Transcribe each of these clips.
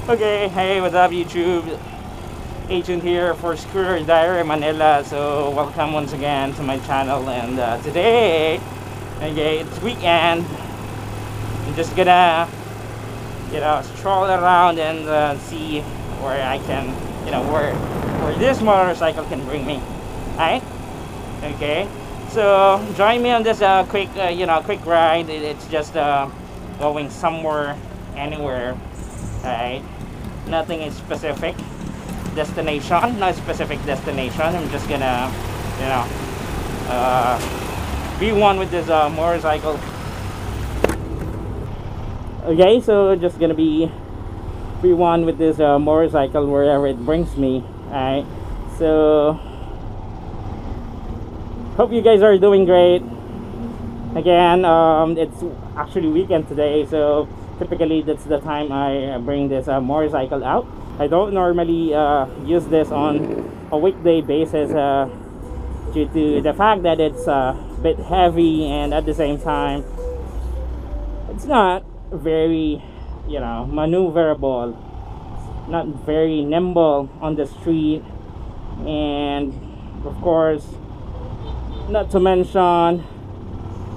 Okay, hey, what's up YouTube? Agent here for Scooter Diary Manila. So welcome once again to my channel, and today, okay, it's weekend. I'm just gonna, stroll around and see where I can, where this motorcycle can bring me. Alright? Okay. So join me on this quick ride. It's just going somewhere, anywhere. Alright. Nothing is specific destination, no specific destination. I'm just gonna, be one with this motorcycle. Okay, so just gonna be one with this motorcycle wherever it brings me. Alright, so hope you guys are doing great. Again, it's actually weekend today, so typically that's the time I bring this motorcycle out. I don't normally use this on a weekday basis due to the fact that it's a bit heavy, and at the same time it's not very maneuverable, not very nimble on the street, and of course, not to mention,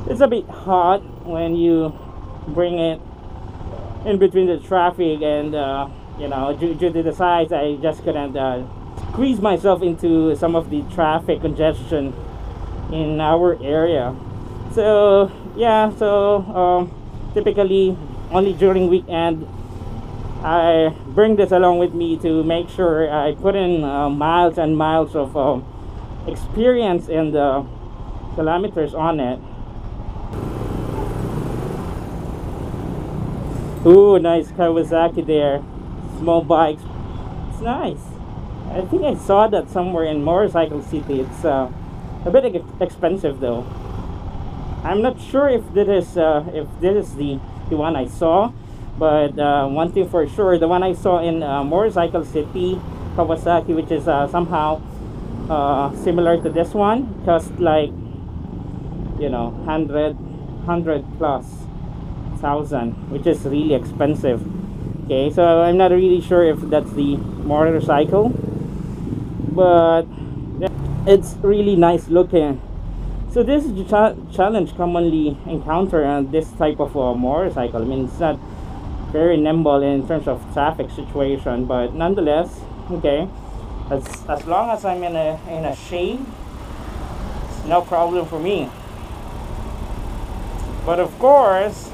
it's a bit hot when you bring it in between the traffic, and due to the size, I just couldn't squeeze myself into some of the traffic congestion in our area. So yeah, typically only during weekend I bring this along with me to make sure I put in miles and miles of experience and kilometers on it. Ooh, nice Kawasaki there. Small bikes. It's nice. I think I saw that somewhere in Motorcycle City. It's a bit expensive though. I'm not sure if this is the one I saw, but one thing for sure, the one I saw in Motorcycle City, Kawasaki, which is somehow similar to this one, cost like 100 plus thousand, which is really expensive. Okay, so I'm not really sure if that's the motorcycle, but it's really nice looking. So this is the challenge commonly encountered on this type of motorcycle. I mean, it's not very nimble in terms of traffic situation, but nonetheless, okay, as long as I'm in a shade, it's no problem for me. But of course,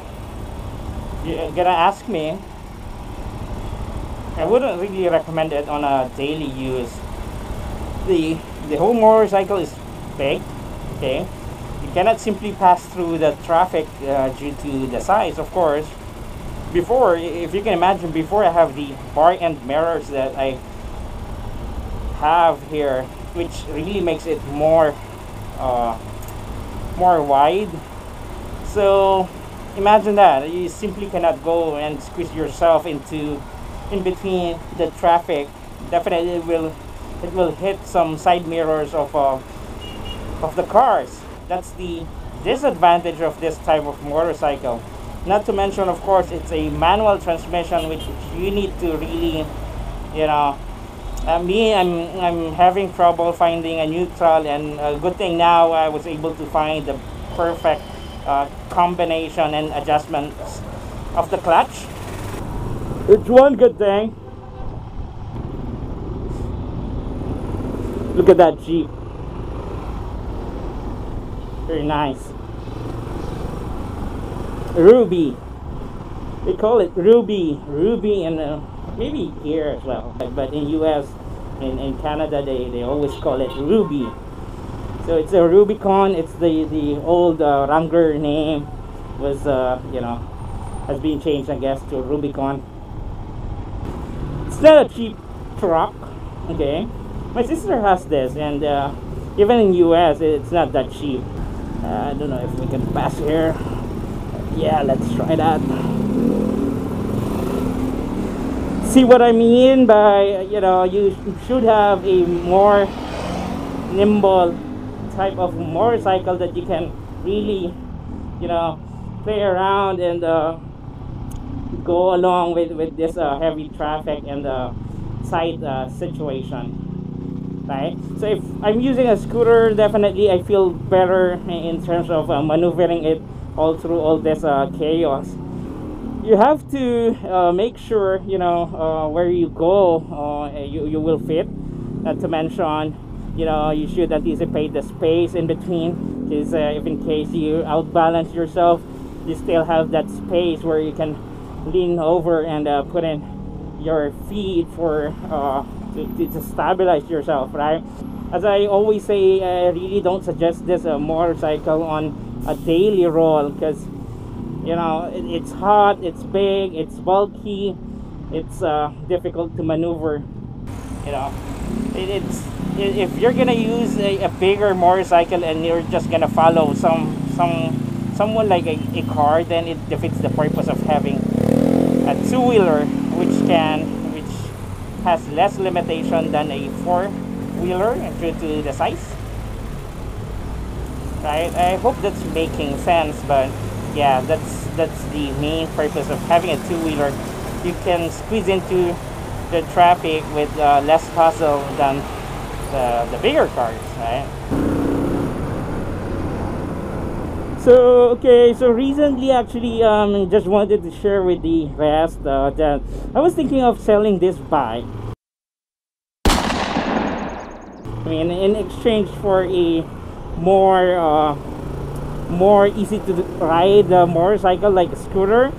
you're gonna ask me, I wouldn't really recommend it on a daily use. The whole motorcycle is big, okay? You cannot simply pass through the traffic due to the size, of course. Before, if you can imagine, before I have the bar end mirrors that I have here, which really makes it more wide. So imagine that you simply cannot go and squeeze yourself in between the traffic. Definitely it will hit some side mirrors of the cars. That's the disadvantage of this type of motorcycle. Not to mention, of course, it's a manual transmission, which you need to really, I'm having trouble finding a neutral, and a good thing now I was able to find the perfect combination and adjustments of the clutch. It's one good thing. Look at that Jeep. Very nice. Ruby. They call it Ruby. Ruby, and maybe here as well. But in US, in Canada, they always call it Ruby. So it's a Rubicon. It's the old Wrangler name was has been changed, I guess, to Rubicon. It's not a cheap truck. Okay, my sister has this, and even in US it's not that cheap. I don't know if we can pass here. Yeah, let's try that. See what I mean by you should have a more nimble type of motorcycle that you can really play around and go along with this heavy traffic and side situation, right? So if I'm using a scooter, definitely I feel better in terms of maneuvering it all through all this chaos. You have to make sure, you know, where you go, you will fit. Not to mention, you know, you should anticipate the space in between, because if in case you outbalance yourself, you still have that space where you can lean over and put in your feet for to stabilize yourself, right? As I always say, I really don't suggest this motorcycle on a daily roll, because you know it's hot, it's big, it's bulky, it's difficult to maneuver. You know, if you're gonna use a bigger motorcycle and you're just gonna follow someone like a car, then it defeats the purpose of having a two-wheeler, which has less limitation than a four-wheeler due to the size, right? I hope that's making sense, but yeah, that's the main purpose of having a two-wheeler. You can squeeze into the traffic with less hassle than the bigger cars, right? So okay, so recently actually just wanted to share with the rest that I was thinking of selling this bike. I mean, in exchange for a more easy to ride motorcycle like a scooter.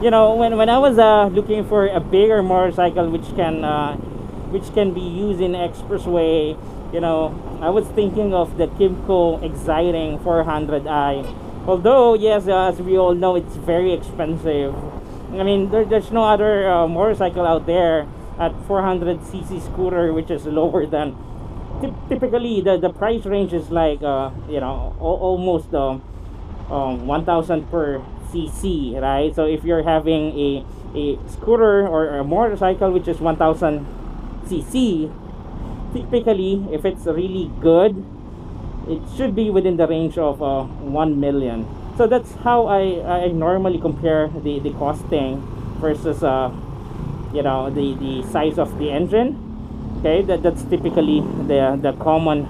You know, when I was looking for a bigger motorcycle which can be used in expressway, you know, I was thinking of the Kimco Exciting 400i. Although yes, as we all know, it's very expensive. I mean, there's no other motorcycle out there at 400cc scooter which is lower than typically the price range is like you know, almost 1000 per cc, right? So if you're having a scooter or a motorcycle which is 1000 cc, typically if it's really good, it should be within the range of 1 million. So that's how I normally compare the costing versus you know, the size of the engine. Okay, that's typically the common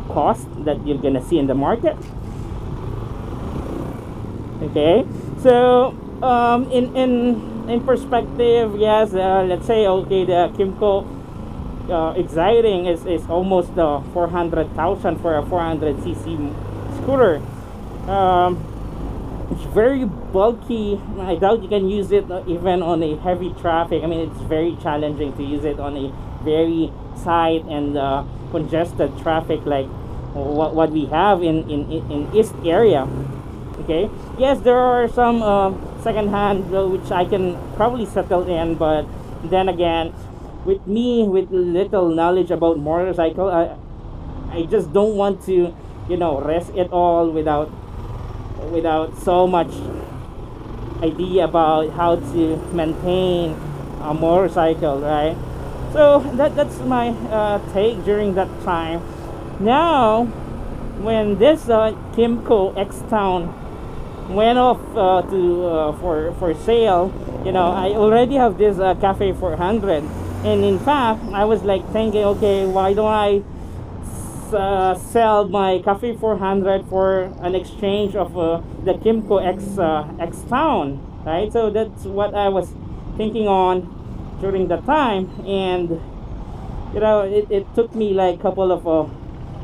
cost that you're gonna see in the market. Okay, so in perspective, yes, let's say okay, the Kimco Exciting is almost 400,000 for a 400cc scooter. It's very bulky. I doubt you can use it even on a heavy traffic. I mean, it's very challenging to use it on a very tight and congested traffic like what we have in East area. Okay, yes, there are some second-hand which I can probably settle in, but then again, with me with little knowledge about motorcycle, I just don't want to, you know, risk it all without so much idea about how to maintain a motorcycle, right? So that's my take during that time. Now when this Kimco X-Town went off for sale, you know, I already have this Cafe400, and in fact I was like thinking, okay, why don't I sell my Cafe400 for an exchange of the Kimco X-Town, right? So that's what I was thinking on during the time, and you know, it took me like a couple of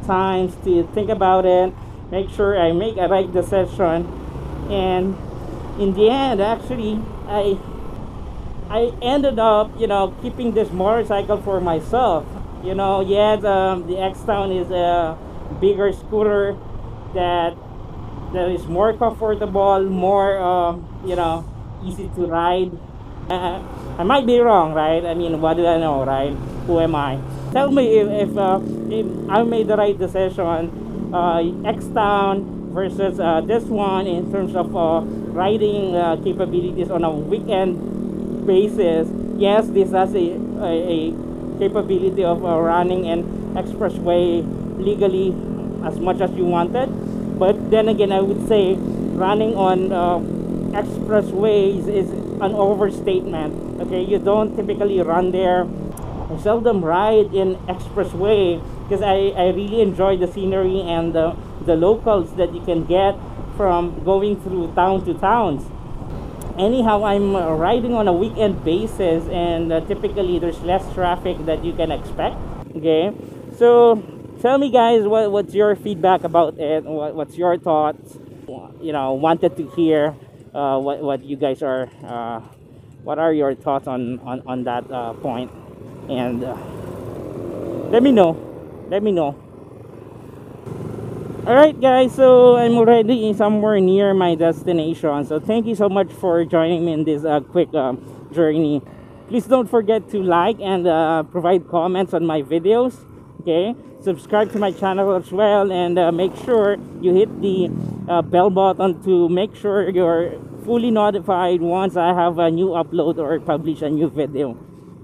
times to think about it, make sure I make a right decision, and in the end actually I ended up, you know, keeping this motorcycle for myself. You know, yeah, the X-Town is a bigger scooter that is more comfortable, more you know, easy to ride. I might be wrong, right? I mean, what do I know, right? Who am I? Tell me if I made the right decision. X-Town versus this one in terms of riding capabilities on a weekend basis. Yes, this has a capability of running an expressway legally as much as you wanted, but then again I would say running on expressways is an overstatement. Okay, you don't typically run there. I seldom ride in expressway because I really enjoy the scenery and the locals that you can get from going through town to towns. Anyhow, I'm riding on a weekend basis, and typically there's less traffic that you can expect. Okay, so tell me, guys, what's your feedback about it? What's your thoughts? You know, wanted to hear what you guys are. What are your thoughts on that point? And let me know. Let me know. Alright guys, so I'm already somewhere near my destination, so thank you so much for joining me in this quick journey. Please don't forget to like and provide comments on my videos. Okay, subscribe to my channel as well, and make sure you hit the bell button to make sure you're fully notified once I have a new upload or publish a new video.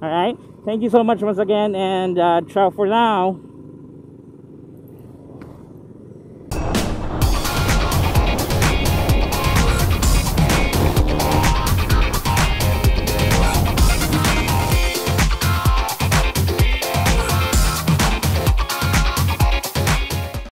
Alright, thank you so much once again, and ciao for now.